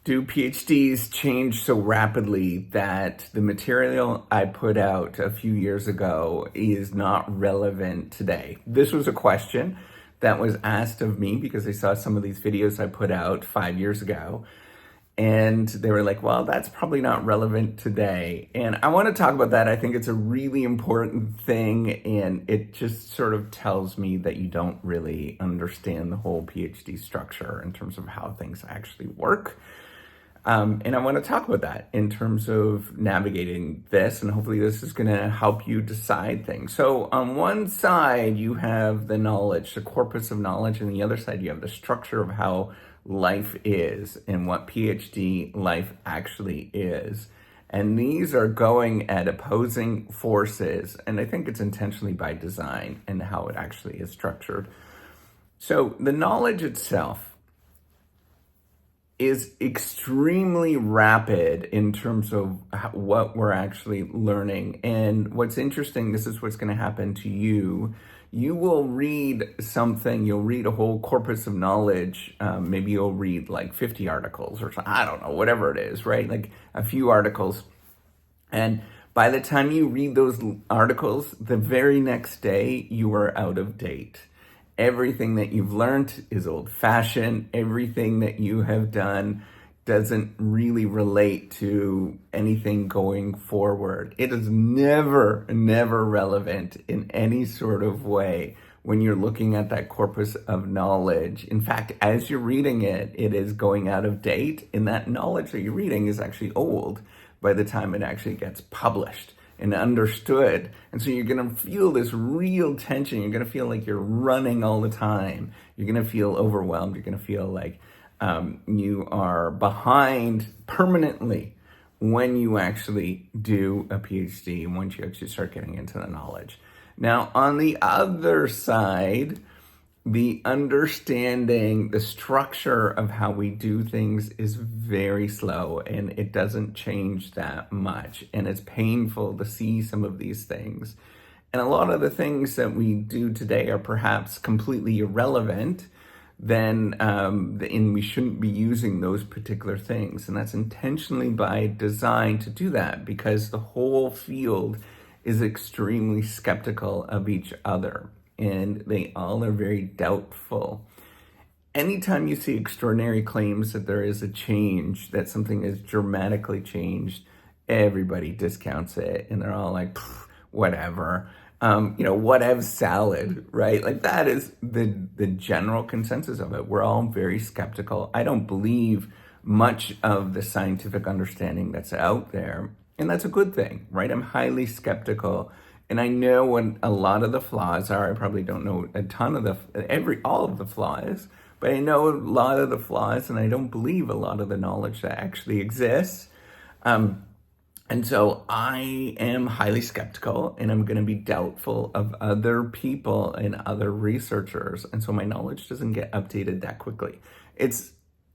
Do PhDs change so rapidly that the material I put out a few years ago is not relevant today? This was a question that was asked of me because they saw some of these videos I put out 5 years ago. And they were like, well, that's probably not relevant today. And I want to talk about that. I think it's a really important thing. And it just sort of tells me that you don't really understand the whole PhD structure in terms of how things actually work. And I want to talk about that in terms of navigating this, and hopefully this is going to help you decide things. So on one side, you have the knowledge, the corpus of knowledge, and the other side, you have the structure of how life is and what PhD life actually is. And these are going at opposing forces, and I think it's intentionally by design and how it actually is structured. So the knowledge itself is extremely rapid in terms of what we're actually learning. And what's interesting, this is what's going to happen to you. You will read something, you'll read a whole corpus of knowledge. Maybe you'll read like 50 articles or something, I don't know, whatever it is, right? Like a few articles. And by the time you read those articles, the very next day, you are out of date. Everything that you've learned is old-fashioned. Everything that you have done doesn't really relate to anything going forward. It is never relevant in any sort of way when you're looking at that corpus of knowledge. In fact, as you're reading it, it is going out of date, and that knowledge that you're reading is actually old by the time it actually gets published and understood. And so you're going to feel this real tension. You're going to feel like you're running all the time. You're going to feel overwhelmed. You're going to feel like you are behind permanently when you actually do a PhD, once you actually start getting into the knowledge. Now, on the other side, the understanding, the structure of how we do things is very slow, and it doesn't change that much. And it's painful to see some of these things. And a lot of the things that we do today are perhaps completely irrelevant, and we shouldn't be using those particular things. And that's intentionally by design to do that, because the whole field is extremely skeptical of each other. And they all are very doubtful. Anytime you see extraordinary claims that there is a change, that something is dramatically changed, everybody discounts it. And they're all like, whatever. Whatever salad, right? Like that is the general consensus of it. We're all very skeptical. I don't believe much of the scientific understanding that's out there. And that's a good thing, right? I'm highly skeptical. And I know what a lot of the flaws are. I probably don't know a ton of all of the flaws, but I know a lot of the flaws, and I don't believe a lot of the knowledge that actually exists. And so I am highly skeptical, and I'm going to be doubtful of other people and other researchers. And so my knowledge doesn't get updated that quickly. It's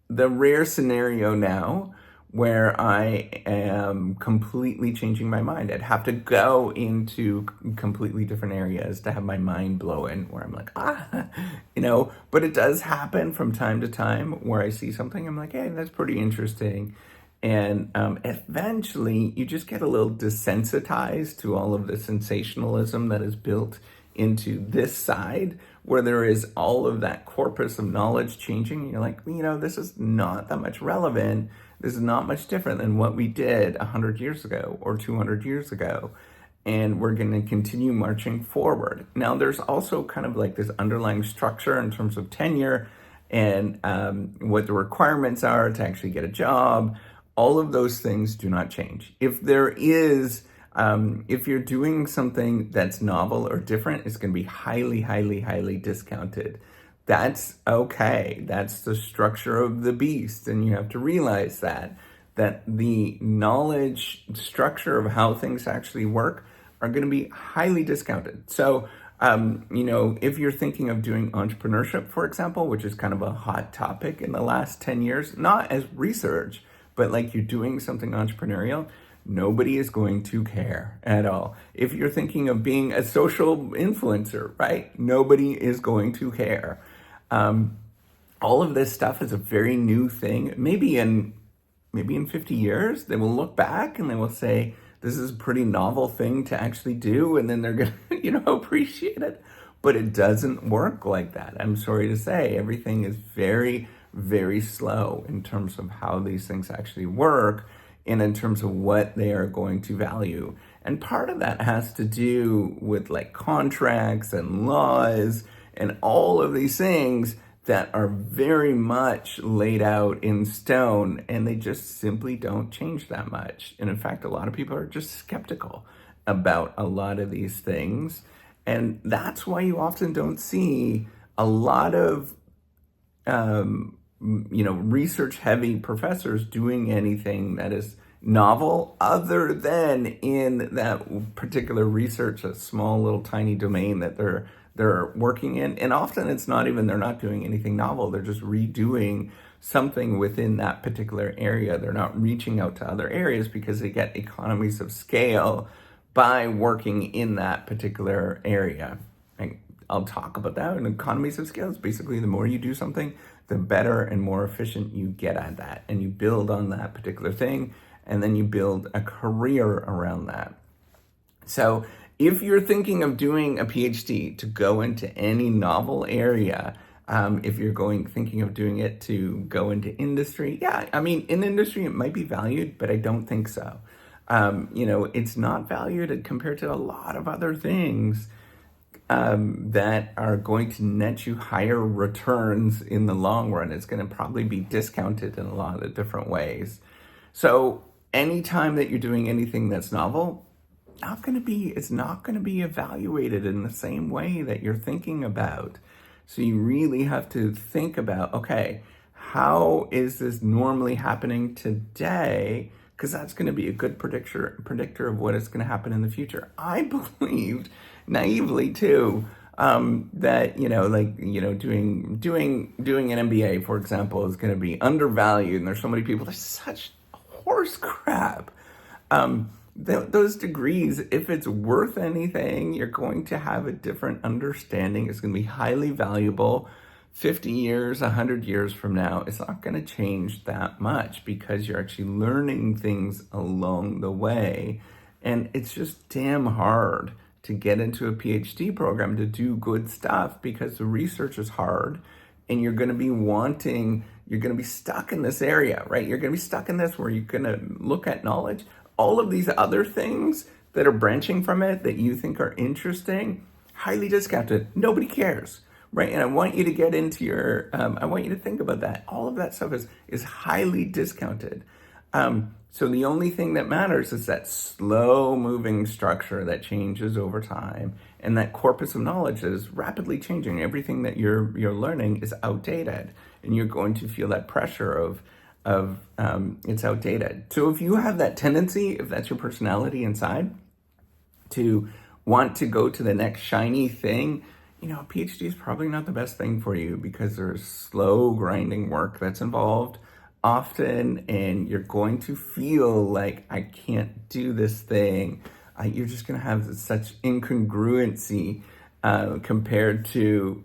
the rare scenario now where I am completely changing my mind. I'd have to go into completely different areas to have my mind blown, where I'm like, but it does happen from time to time where I see something, I'm like, hey, that's pretty interesting. And eventually you just get a little desensitized to all of the sensationalism that is built into this side, where there is all of that corpus of knowledge changing. And you're like, this is not that much relevant. This is not much different than what we did 100 years ago or 200 years ago. And we're going to continue marching forward. Now, there's also kind of like this underlying structure in terms of tenure and what the requirements are to actually get a job. All of those things do not change. If there is, if you're doing something that's novel or different, it's going to be highly discounted. That's okay. That's the structure of the beast. And you have to realize that the knowledge structure of how things actually work are going to be highly discounted. So, if you're thinking of doing entrepreneurship, for example, which is kind of a hot topic in the last 10 years, not as research, but like you're doing something entrepreneurial, nobody is going to care at all. If you're thinking of being a social influencer, right? Nobody is going to care. All of this stuff is a very new thing. Maybe in maybe in 50 years, they will look back and they will say, this is a pretty novel thing to actually do. And then they're going to, appreciate it. But it doesn't work like that. I'm sorry to say, everything is very, very slow in terms of how these things actually work and in terms of what they are going to value. And part of that has to do with like contracts and laws and all of these things that are very much laid out in stone, and they just simply don't change that much. And in fact, a lot of people are just skeptical about a lot of these things. And that's why you often don't see a lot of research heavy professors doing anything that is novel other than in that particular research, a small little tiny domain that they're working in. And often it's not even, they're not doing anything novel. They're just redoing something within that particular area. They're not reaching out to other areas because they get economies of scale by working in that particular area. I'll talk about that. And economies of scale is basically the more you do something, the better and more efficient you get at that. And you build on that particular thing, and then you build a career around that. So if you're thinking of doing a PhD to go into any novel area, if you're thinking of doing it to go into industry, in industry it might be valued, but I don't think so. It's not valued compared to a lot of other things that are going to net you higher returns in the long run. It's going to probably be discounted in a lot of different ways. So anytime that you're doing anything that's novel, it's not going to be evaluated in the same way that you're thinking about. So you really have to think about, okay, how is this normally happening today? Because that's going to be a good predictor of what is going to happen in the future. I believed naively too that doing an MBA, for example, is going to be undervalued, and there's so many people. There's such horse crap. Those degrees, if it's worth anything, you're going to have a different understanding. It's going to be highly valuable. 50 years, 100 years from now, it's not going to change that much because you're actually learning things along the way. And it's just damn hard to get into a PhD program to do good stuff because the research is hard, and you're going to be stuck in this area, right? You're going to be stuck in this where you're going to look at knowledge. All of these other things that are branching from it that you think are interesting, highly discounted. Nobody cares. Right, and I want you to get into I want you to think about that. All of that stuff is highly discounted. So the only thing that matters is that slow-moving structure that changes over time, and that corpus of knowledge is rapidly changing. Everything that you're learning is outdated, and you're going to feel that pressure of it's outdated. So if you have that tendency, if that's your personality inside, to want to go to the next shiny thing, a PhD is probably not the best thing for you because there's slow grinding work that's involved often, and you're going to feel like, I can't do this thing. You're just going to have such incongruency compared to,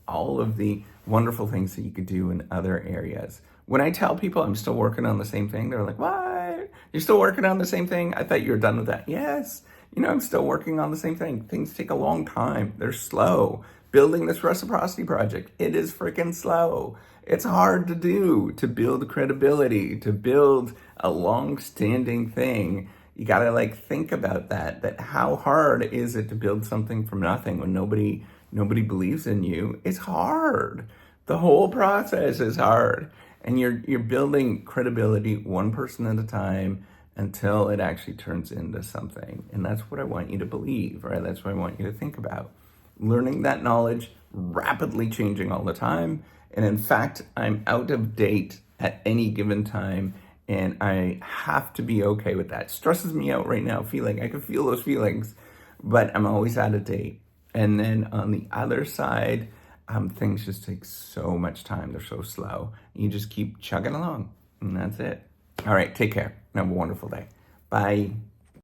all of the wonderful things that you could do in other areas. When I tell people I'm still working on the same thing, they're like, what? You're still working on the same thing? I thought you were done with that. Yes. I'm still working on the same thing. Things take a long time. They're slow. Building this reciprocity project, it is freaking slow. It's hard to do, to build credibility, to build a long-standing thing. You gotta think about that how hard is it to build something from nothing when nobody believes in you? It's hard. The whole process is hard. And you're building credibility one person at a time until it actually turns into something. And that's what I want you to believe, right? That's what I want you to think about. Learning that knowledge, rapidly changing all the time. And in fact, I'm out of date at any given time, and I have to be okay with that. It stresses me out right now, I can feel those feelings, but I'm always out of date. And then on the other side, things just take so much time. They're so slow. You just keep chugging along, and that's it. All right, take care. Have a wonderful day. Bye.